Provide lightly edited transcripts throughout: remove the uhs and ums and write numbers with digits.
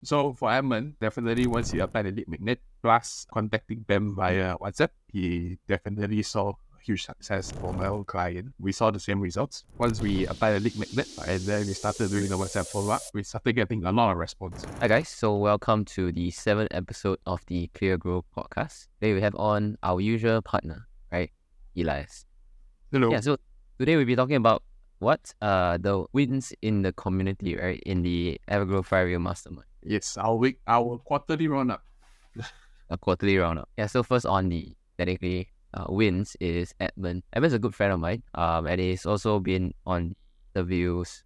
So for Edmund, definitely once he applied the lead magnet, plus contacting them via WhatsApp, he definitely saw a huge success for my own client. We saw the same results. Once we applied the lead magnet and then we started doing the WhatsApp follow-up, we started getting a lot of response. Hi guys, so welcome to the 7th episode of the Clear Grow podcast. Today we have on our usual partner, right? Elias. Hello. Yeah, so today we'll be talking about the wins in the community, right? In the Evergrow 5-year mastermind. Yes, our quarterly roundup. A quarterly roundup. Yeah, so first on the technically wins is Edmund. Edmund's a good friend of mine, and he's also been on interviews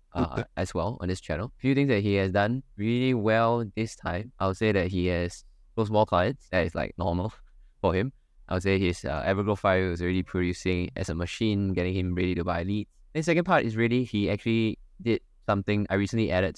as well on this channel. A few things that he has done really well this time. I would say that he has closed more clients. That is like normal for him. I would say his Evergrow 5 is already producing as a machine, getting him ready to buy leads. The second part is really he actually did something I recently added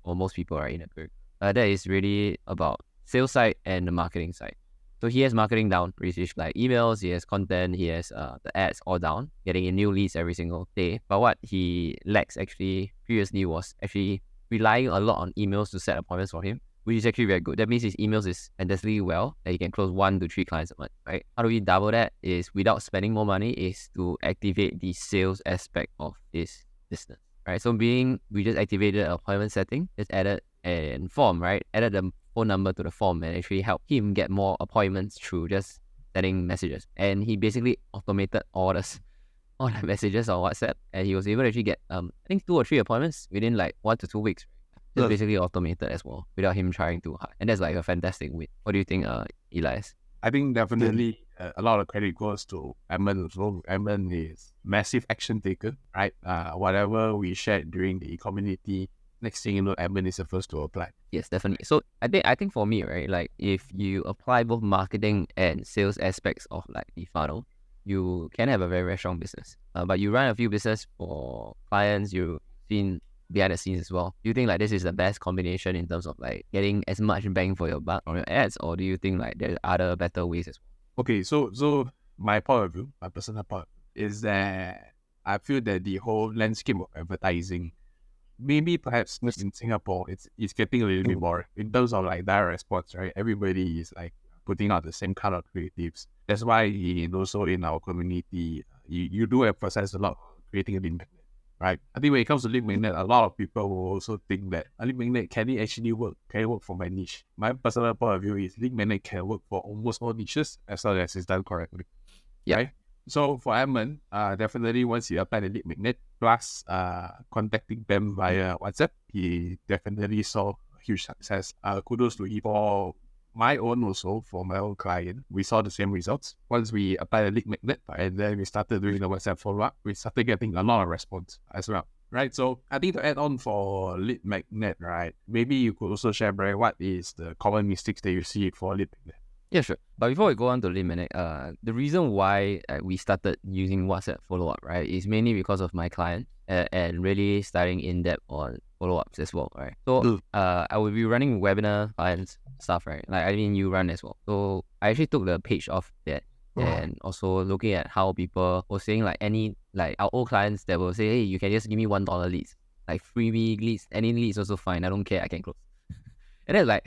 to most people right in a group. That is really about sales side and the marketing side. So he has marketing down, receives like emails, he has content, he has the ads all down, getting in new leads every single day. But what he lacks actually previously was actually relying a lot on emails to set appointments for him, which is actually very good. That means his emails is fantastically well, that he can close 1 to 3 clients a month, right? How do we double that? Is without spending more money, is to activate the sales aspect of his business, right? So we just activated an appointment setting, just added an form, right? Added the phone number to the form and actually help him get more appointments through just sending messages. And he basically automated all the messages on WhatsApp, and he was able to actually get I think 2 or 3 appointments within like 1 to 2 weeks. Just basically automated as well without him trying too hard. And that's like a fantastic win. What do you think, Elias? I think definitely a lot of credit goes to Edmund as well. Edmund is massive action taker, right? Whatever we shared during the community, next thing you know, Edmund is the first to apply. Yes, definitely. So I think for me, right, like if you apply both marketing and sales aspects of like the funnel, you can have a very, very strong business. But you run a few business for clients, you've seen behind the scenes as well. Do you think like this is the best combination in terms of like getting as much bang for your buck on your ads, or do you think like there are other better ways as well? Okay, so my point of view, my personal point is that I feel that the whole landscape of advertising, maybe perhaps in Singapore, it's getting a little bit more in terms of like direct response, right? Everybody is like putting out the same kind of creatives. That's why also in our community, you do emphasize a lot creating a lead magnet, right? I think when it comes to lead magnet, a lot of people will also think that a lead magnet, can it actually work? Can it work for my niche? My personal point of view is lead magnet can work for almost all niches as long as it's done correctly. Yeah. Right? So for Edmund, definitely once he applied the lead magnet, plus contacting them via WhatsApp, he definitely saw a huge success. Kudos to him. For my own also, for my own client, we saw the same results. Once we applied the lead magnet and then we started doing the WhatsApp follow-up, we started getting a lot of response as well. Right, so I think to add on for lead magnet, right, maybe you could also share, Bryan, what is the common mistakes that you see for lead magnet? Yeah, sure. But before we go on to lead magnet, the reason why we started using WhatsApp follow-up, right, is mainly because of my client and really starting in-depth on follow-ups as well, right? So I will be running webinar clients stuff, right? Like, I mean, you run as well. So I actually took the page off that and also looking at how people were saying like our old clients that will say, hey, you can just give me $1 leads, like freebie leads, any leads also fine. I don't care, I can close. And then like,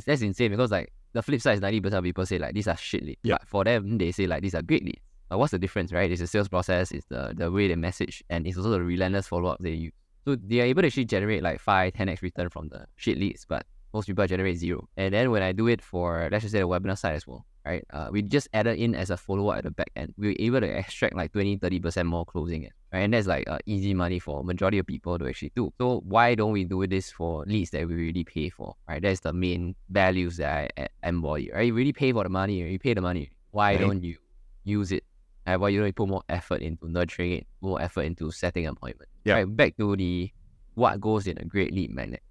that's insane because like, the flip side is 90% of people say like these are shit leads. Yeah. But for them, they say like these are great leads. But what's the difference, right? It's the sales process, it's the way they message, and it's also the relentless follow-up they use. So they are able to actually generate like 5-10x return from the shit leads, but most people generate 0. And then when I do it for, let's just say, the webinar side as well, right? We just added in as a follow-up at the back end. We were able to extract like 20-30% more closing it, right? And that's like easy money for majority of people to actually do. So why don't we do this for leads that we really pay for, right? That's the main values that I embody, right? You really pay for the money, you pay the money. Why don't you use it? Why you don't put more effort into nurturing it, more effort into setting an appointment? Yeah. Right? Back to what goes in a great lead magnet.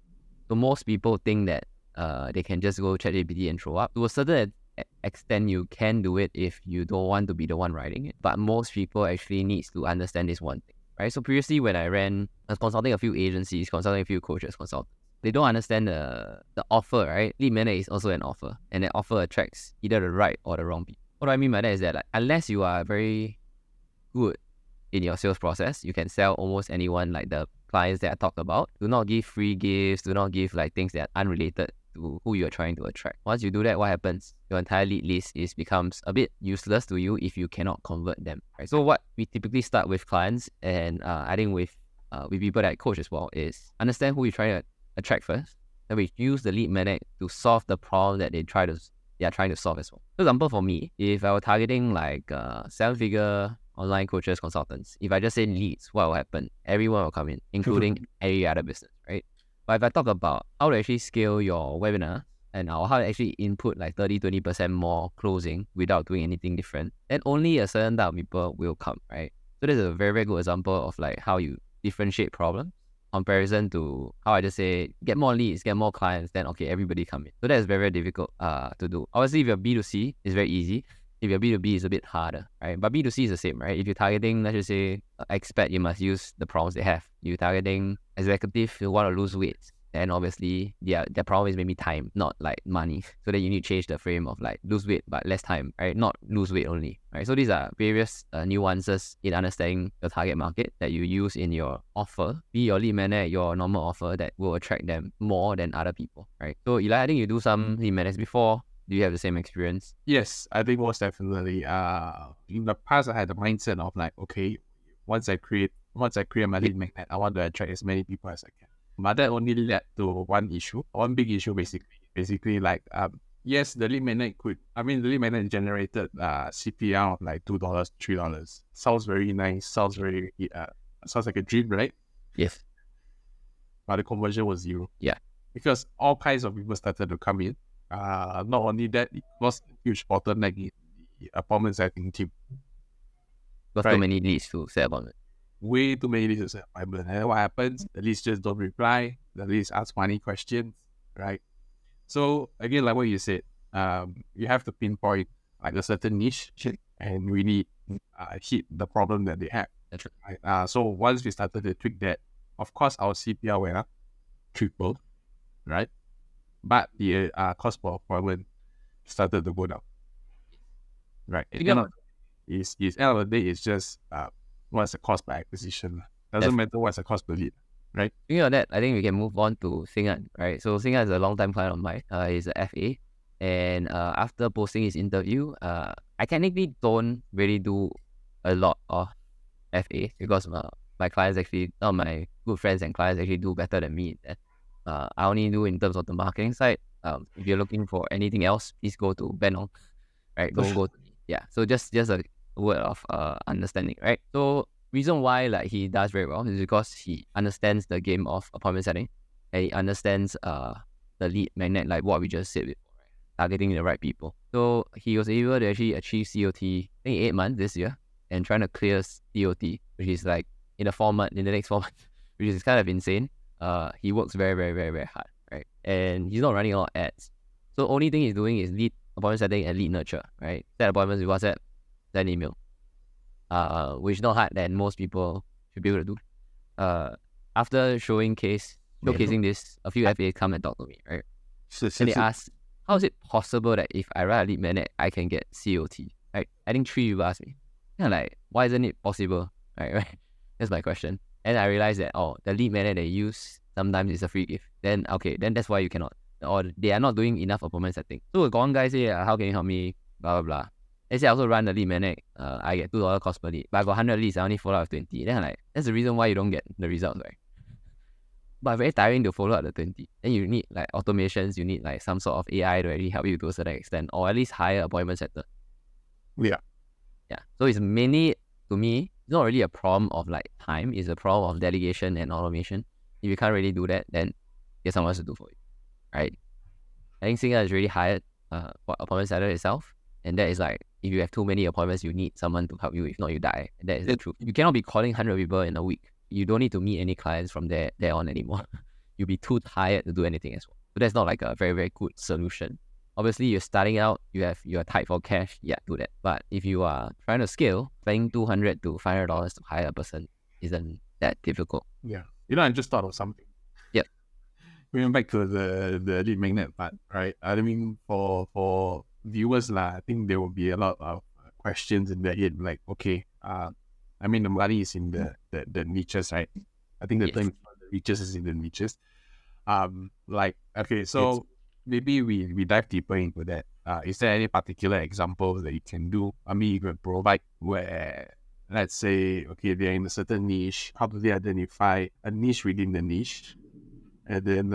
So most people think that they can just go ChatGPT and throw up. To a certain extent, you can do it if you don't want to be the one writing it. But most people actually needs to understand this one thing, right? So previously when I was consulting a few agencies, consulting a few coaches, they don't understand the offer, right? Lead magnet is also an offer, and that offer attracts either the right or the wrong people. What do I mean by that is that like, unless you are very good in your sales process, you can sell almost anyone, like the clients that I talked about. Do not give free gifts, do not give like things that are unrelated to who you're trying to attract. Once you do that, what happens? Your entire lead list becomes a bit useless to you if you cannot convert them. Right? So what we typically start with clients, and I think with people that I coach as well, is understand who you're trying to attract first. Then we use the lead magnet to solve the problem that they are trying to solve as well. For example, for me, if I were targeting like 7-figure online coaches, consultants, if I just say leads, what will happen? Everyone will come in, including every other business, right? But if I talk about how to actually scale your webinar and how to actually input like 30-20% more closing without doing anything different, then only a certain type of people will come, right? So this is a very, very good example of like how you differentiate problems comparison to how I just say get more leads, get more clients, then okay, everybody come in. So that is very, very difficult to do. Obviously, if you're B2C, it's very easy. If you're B2B, it's a bit harder, right? But B2C is the same, right? If you're targeting, let's just say, expert, you must use the problems they have. You're targeting executive, you want to lose weight. Then obviously, their problem is maybe time, not like money. So then you need to change the frame of like lose weight, but less time, right? Not lose weight only, right? So these are various nuances in understanding your target market that you use in your offer, be your lead magnet, your normal offer that will attract them more than other people, right? So Eli, I think you do some lead magnets before. Do you have the same experience? Yes, I think most definitely. In the past, I had the mindset of like, okay, once I create my lead magnet, I want to attract as many people as I can. But that only led to one big issue, basically like, yes, the lead magnet generated CPR of like $2, $3. Sounds very nice. Sounds like a dream, right? Yes. But the conversion was zero. Yeah. Because all kinds of people started to come in. Not only that, it was a huge bottleneck in the appointment setting team. Got too many leads to set appointment. Way too many leads to set appointment. And what happens? The leads just don't reply. The leads ask funny questions, right? So again, like what you said, you have to pinpoint like a certain niche and really hit the problem that they have. That's right. Right? So once we started to tweak that, of course our CPR went up, tripled, right? But the cost per appointment started to go down. Right. End of the day, it's just what's the cost per acquisition. Doesn't matter what's the cost per lead, right? Speaking of that, I think we can move on to Singan, right? So Singan is a long-time client of mine. He's a FA. And after posting his interview, I technically don't really do a lot of FA because my clients actually, my good friends and clients actually do better than me. I only do in terms of the marketing side. If you're looking for anything else, please go to Benong, right? Don't go to me. Yeah. So just a word of understanding, right? So reason why like he does very well is because he understands the game of appointment setting, and he understands the lead magnet, like what we just said before, right? Targeting the right people. So he was able to actually achieve COT, I think 8 months this year, and trying to clear COT, which is like in the next 4 months, which is kind of insane. He works very, very, very, very hard, right? And he's not running a lot of ads. So only thing he's doing is lead appointment setting and lead nurture, right? Set appointments with WhatsApp, send email. Which is not hard that most people should be able to do. After showcasing this, a few FAs come and talk to me, right? And they ask, how is it possible that if I write a lead magnet, I can get COT? Right? I think 3 people asked me. And like, why isn't it possible? Right? That's my question. And I realized that, the lead magnet they use sometimes is a free gift. Then that's why you cannot. Or they are not doing enough appointment setting. So one guy say, how can you help me? Blah, blah, blah. They say I also run the lead magnet. I get $2 cost per lead. But I got 100 leads, I only follow up with 20. Then I'm like, that's the reason why you don't get the results, right? But very tiring to follow up the 20. Then you need like automations, you need like some sort of AI to really help you to a certain extent, or at least hire appointment setter. Yeah. So it's mainly, to me, it's not really a problem of like time, it's a problem of delegation and automation. If you can't really do that, then get someone else to do for you, right? I think Singa is really hired for appointment setter itself, and that is like, if you have too many appointments, you need someone to help you. If not, you die. And that is the truth. You cannot be calling 100 people in a week. You don't need to meet any clients from there on anymore. You'll be too tired to do anything as well. So that's not like a very, very good solution. Obviously, you're starting out, you're tight for cash, do that. But if you are trying to scale, paying $200 to $500 to hire a person isn't that difficult. Yeah. I just thought of something. Yep. We went back to the lead magnet part, right? I mean, for viewers, I think there will be a lot of questions in their head, like, okay, the money is in the niches, right? I think the term the niches is in the niches. Okay, so maybe we dive deeper into that. Is there any particular example that you can do? I mean, you can provide where, let's say, okay, they're in a certain niche. How do they identify a niche within the niche, and then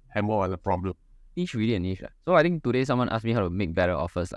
hammer on the problem? Niche really a niche. So I think today someone asked me how to make better offers.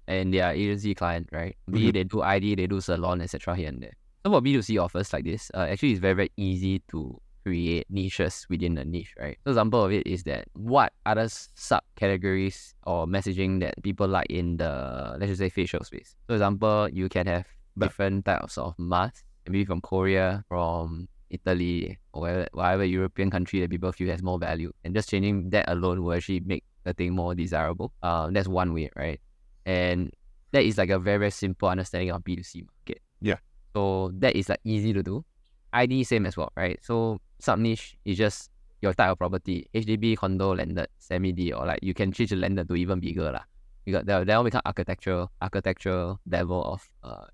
And they are agency client, right? Be they do ID, they do salon, etc. here and there. So for B2C offers like this, actually it's very, very easy to create niches within a niche, right? So example of it is that what other subcategories or messaging that people like in the, let's just say, facial space. So example, you can have different types of masks, maybe from Korea, from Italy, or whatever European country that people feel has more value. And just changing that alone will actually make the thing more desirable. That's one way, right? And that is like a very, very simple understanding of B2C market. Yeah. So that is like easy to do. ID same as well, right? So sub niche is just your type of property, HDB, condo, landed, semi-D, or like you can change the landed to even bigger lah. You got that will become architectural level of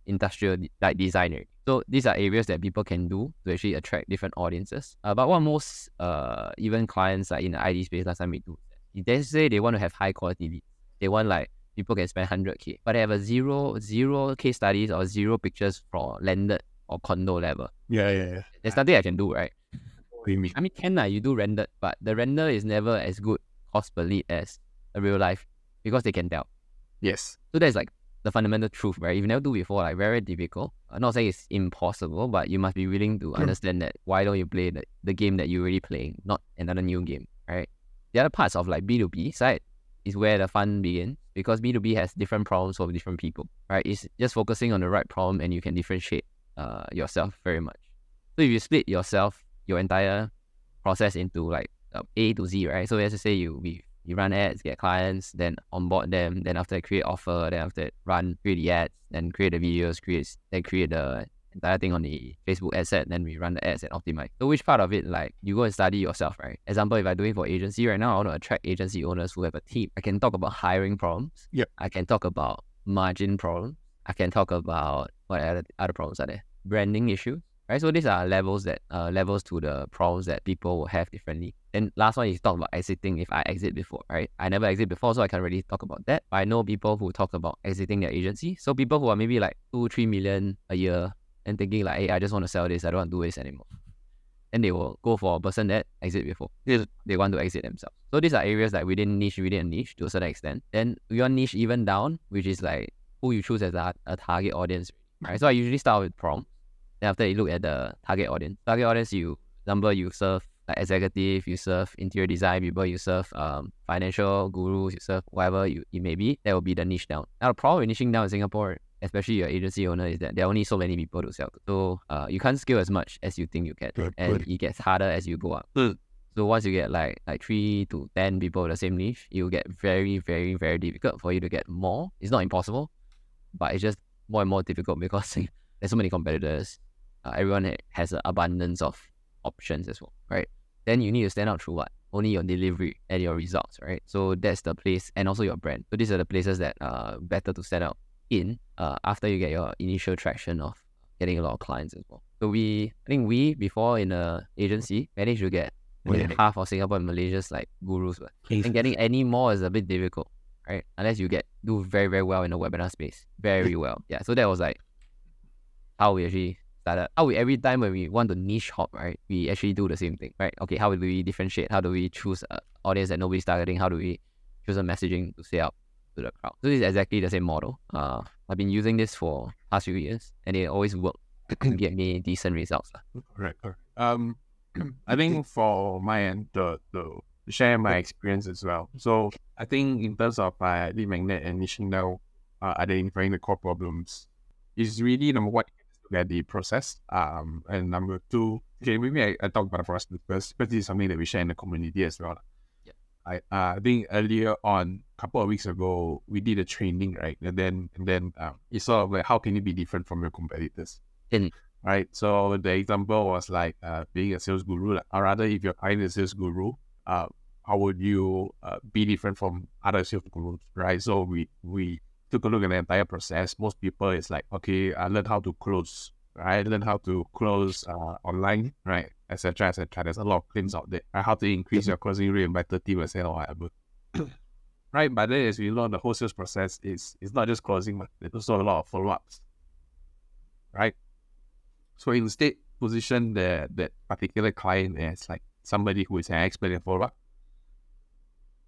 industrial like design. So these are areas that people can do to actually attract different audiences. But what most even clients like in the ID space last time we do, they say they want to have high quality leads. They want like people can spend 100K, but they have a zero case studies or zero pictures for landed or condo level. Yeah. There's nothing I can do, right? What do you mean? I mean, you do rendered, but the render is never as good cost per lead as a real life because they can tell. Yes. So that's like the fundamental truth, right? If you never do before, like very difficult. I'm not saying it's impossible, but you must be willing to understand that why don't you play the game that you're already playing, not another new game, right? The other parts of like B2B side is where the fun begins because B2B has different problems for different people, right? It's just focusing on the right problem and you can differentiate yourself very much. So if you split your entire process into like A to Z, right? So let's just say you run ads, get clients, then onboard them, then after create offer, then after create the ads, then create the videos, create the entire thing on the Facebook ad set, then we run the ads and optimize. So which part of it, like you go and study yourself, right? Example, if I'm doing for agency right now, I want to attract agency owners who have a team. I can talk about hiring problems. Yeah. I can talk about margin problems. I can talk about what other problems are there? Branding issues. Right, so these are levels to the problems that people will have differently. Then last one is talk about exiting if I exit before, right? I never exit before, so I can't really talk about that. But I know people who talk about exiting their agency. So people who are maybe like 2-3 million a year and thinking like, hey, I just want to sell this, I don't want to do this anymore. And they will go for a person that exit before. They want to exit themselves. So these are areas like within a niche to a certain extent. Then your niche even down, which is like who you choose as a target audience, right? So I usually start with prompt. Then after you look at the target audience, you serve like executive, you serve interior design people, you serve financial gurus, you serve whatever it may be, that will be the niche down. Now the problem with niching down in Singapore, especially your agency owner, is that there are only so many people to sell to. So you can't scale as much as you think you can. And it gets harder as you go up. So once you get like 3 to 10 people in the same niche, it will get very, very, very difficult for you to get more. It's not impossible, but it's just more and more difficult because there's so many competitors. Everyone has an abundance of options as well, right? Then you need to stand out through what? Only your delivery and your results, right? So that's the place, and also your brand. So these are the places that are better to stand out in after you get your initial traction of getting a lot of clients as well. So I think we before in a agency managed to get half of Singapore and Malaysia's like gurus, but and getting any more is a bit difficult, right? Unless you do very, very well in the webinar space, very well. Yeah. So that was like how we actually started. Every time when we want to niche hop, right, we actually do the same thing, right? Okay, how do we differentiate? How do we choose an audience that nobody's targeting? How do we choose a messaging to say out to the crowd? So this is exactly the same model. I've been using this for past few years, and it always worked to get me decent results. Correct. I think for my end, to share my experience as well. So I think in terms of lead magnet and niching down, identifying the core problems is really number one, look at the process. And number two, okay, maybe I talk about the process because this is something that we share in the community as well. Yeah. I think earlier on, a couple of weeks ago, we did a training, right? And then it's sort of like, how can you be different from your competitors? Right. So the example was like being a sales guru, or rather, if you're hiring a sales guru, how would you be different from other sales gurus, right? So we took a look at the entire process. Most people is like, okay, I learned how to close, right? Learn how to close online, right? Etc. There's a lot of claims out there. Right? How to increase your closing rate by 30% or whatever. right? But then, as we know, the whole sales process is not just closing, but there's also a lot of follow-ups, right? So instead, position that particular client as like somebody who is an expert in follow-up,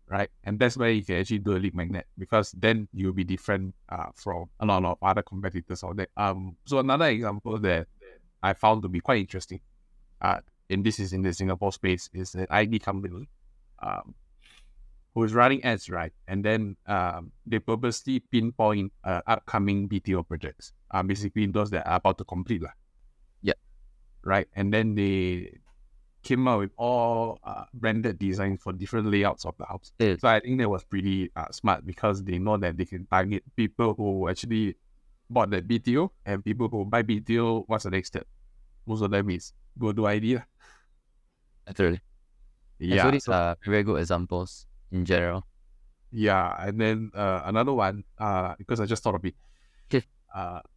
right? And that's where you can actually do a lead magnet, because then you'll be different from a lot of other competitors out there. So another example that I found to be quite interesting, and this is in the Singapore space, is an ID company who is running ads, right? And then they purposely pinpoint upcoming BTO projects, basically those that are about to complete, right? And then they came out with all branded designs for different layouts of the house. Yeah. So I think that was pretty smart, because they know that they can target people who actually bought that BTO, and people who buy BTO, what's the next step? Most of them is go do ID. Absolutely. Yeah. So these are very good examples in general. Yeah, and then another one, because I just thought of it,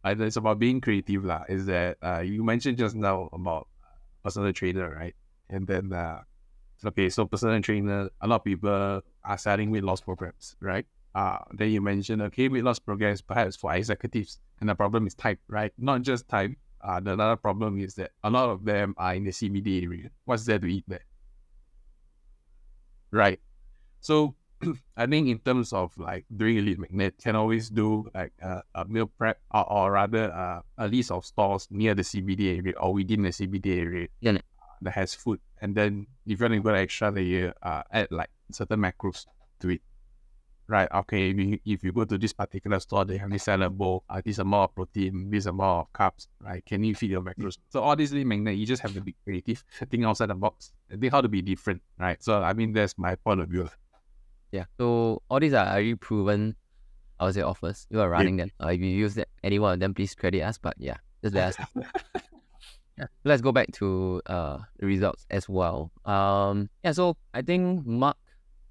and it's about being creative lah, is that you mentioned just now about personal trainer, right? And then, okay, so personal trainer, a lot of people are selling weight loss programs, right? Then you mentioned, okay, weight loss programs perhaps for executives, and the problem is time, right? Not just time. The another problem is that a lot of them are in the CBD area. What's there to eat there? Right. So I think in terms of like doing a lead magnet, can always do like a meal prep, or rather a list of stores near the CBD area or within the CBD area that has food. And then if you want to go extra layer, add like certain macros to it. Right, okay, if you go to this particular store, they have this salad bowl, this amount of protein, this amount of carbs, right? Can you feed your macros? So all these lead magnet, you just have to be creative, think outside the box, and think how to be different, right? So I mean, that's my point of view. Yeah. So all these are already proven, I would say, offers. You are running them. If you use any one of them, please credit us. But yeah, just let us know. Yeah. Let's go back to the results as well. Yeah. So I think Mark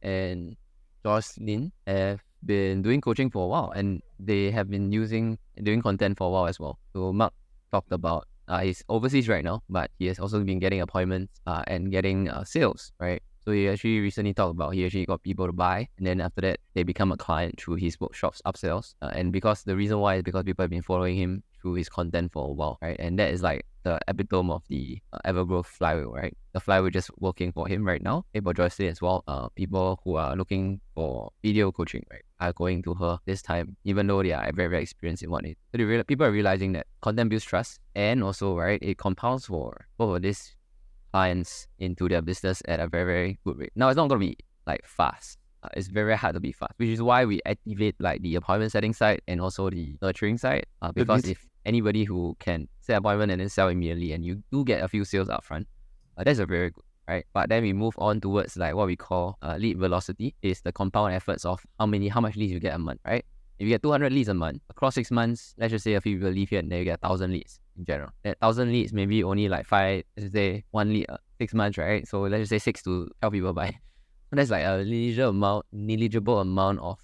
and Jocelyn have been doing coaching for a while, and they have been doing content for a while as well. So Mark talked about he's overseas right now, but he has also been getting appointments and getting sales, right? So he actually recently talked about he actually got people to buy, and then after that they become a client through his workshops, upsells, and because the reason why is because people have been following him through his content for a while, right? And that is like the epitome of the Evergrowth flywheel, right? The flywheel just working for him right now. For Joycelyn as well, people who are looking for video coaching, right, are going to her this time, even though they are very, very experienced in what it is. So people are realizing that content builds trust, and also, right, it compounds for both of these clients into their business at a very, very good rate. Now, it's not going to be like fast. It's very hard to be fast, which is why we activate like the appointment setting side and also the nurturing side. Because if anybody who can set an appointment and then sell immediately, and you do get a few sales up front, that's a very good, right? But then we move on towards like what we call lead velocity, is the compound efforts of how much leads you get a month, right? If you get 200 leads a month, across 6 months, let's just say a few people leave here and then you get 1,000 leads in general. That 1,000 leads, maybe only like 5, let's say 1 lead, 6 months, right? So let's just say 6 to 12 people buy. So that's like a negligible amount of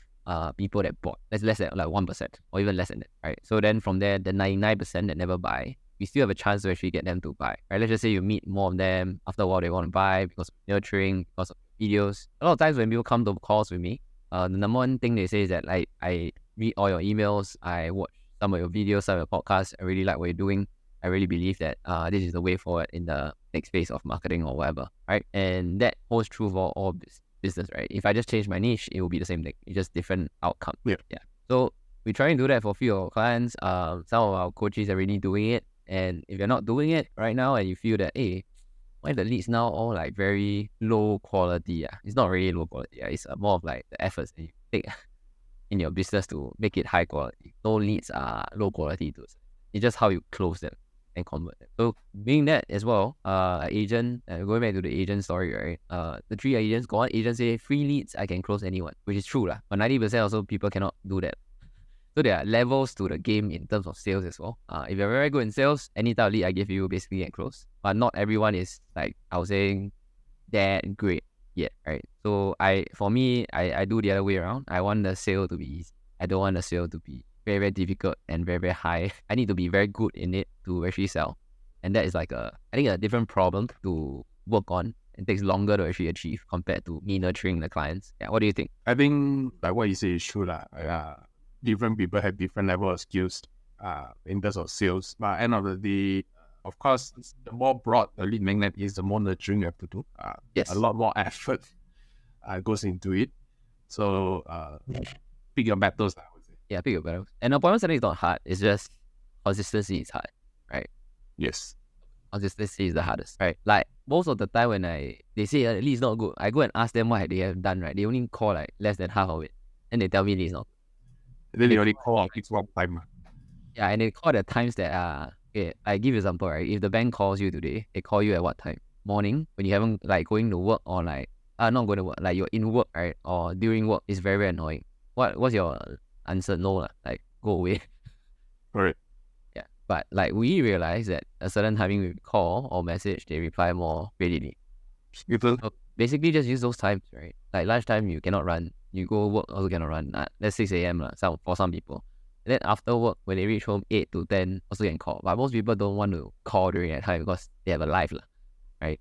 people that bought. That's less than like 1% or even less than that, right? So then from there, the 99% that never buy, we still have a chance to actually get them to buy, right? Let's just say you meet more of them. After a while, they want to buy because of nurturing, because of videos. A lot of times when people come to calls with me, the number one thing they say is that like, I read all your emails, I watch some of your videos, some of your podcasts, I really like what you're doing. I really believe that this is the way forward in the next phase of marketing or whatever, right? And that holds true for all business, right? If I just change my niche, it will be the same thing. It's just different outcome. Yeah. So we try and do that for a few of our clients. Some of our coaches are really doing it. And if you're not doing it right now and you feel that, hey, why the leads now all like very low quality? It's not really low quality. It's more of like the efforts that you take in your business to make it high quality. No leads are low quality too. It's just how you close them and convert them. So being that as well, agent, going back to the agent story, right? The 3 agents, got one agent say, free leads, I can close anyone, which is true lah. But 90% also people cannot do that. So there are levels to the game in terms of sales as well. If you're very good in sales, any type of lead I give you basically get close. But not everyone is like, I was saying, that great yet, right? So for me, I do the other way around. I want the sale to be easy. I don't want the sale to be very, very difficult and very, very high. I need to be very good in it to actually sell. And that is like I think a different problem to work on It takes longer to actually achieve compared to me nurturing the clients. Yeah, what do you think? I think like what you say is true. Different people have different level of skills in terms of sales. But at the end of the day, of course, the more broad the lead magnet is, the more nurturing you have to do. Yes. A lot more effort goes into it. So pick your battles, I would say. Yeah, pick your battles. And appointment setting is not hard. It's just consistency is hard, right? Yes. Consistency is the hardest, right? Like most of the time when they say the lead is not good, I go and ask them what they have done, right? They only call like less than half of it. And they tell me lead is not good. Then they only call out each one time. Yeah, and they call at times that okay, I give you an example, right? If the bank calls you today, they call you at what time? Morning, when you haven't like going to work, or like not going to work, like you're in work, right? Or during work. It's very, very annoying. What's your answer? No lah, like go away. Correct. Yeah, but like we realize that a certain timing we call or message, they reply more readily. So basically just use those times, right? Like lunchtime you cannot run, you go work also cannot run. That's 6 a.m. for some people. And then after work, when they reach home 8 to 10, also can call. But most people don't want to call during that time because they have a life, right?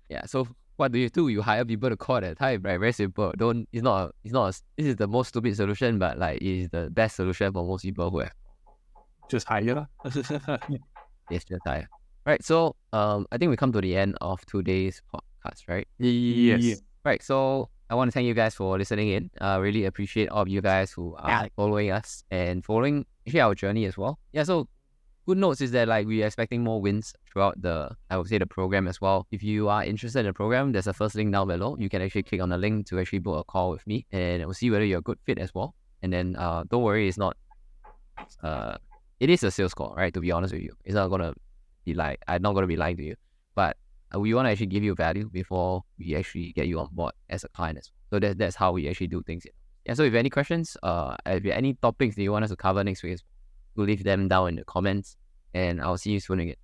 Yeah. So what do? You hire people to call at that time, right? Very simple. This is the most stupid solution, but like it is the best solution for most people who have. Just hire. Yes, just hire. Right. So I think we come to the end of today's podcast, right? Yes. Right. So I want to thank you guys for listening in. Really appreciate all of you guys who are following us and following actually our journey as well. Yeah, so good notes is that like we are expecting more wins throughout the program as well. If you are interested in the program, there's a first link down below. You can actually click on the link to actually book a call with me, and we'll see whether you're a good fit as well. And then don't worry, it is a sales call, right? To be honest with you, it's not gonna be like, I'm not gonna be lying to you, but we want to actually give you value before we actually get you on board as a client as well. So that's how we actually do things. Yeah. So if you have any questions, if you have any topics that you want us to cover next week, we'll leave them down in the comments, and I'll see you soon again.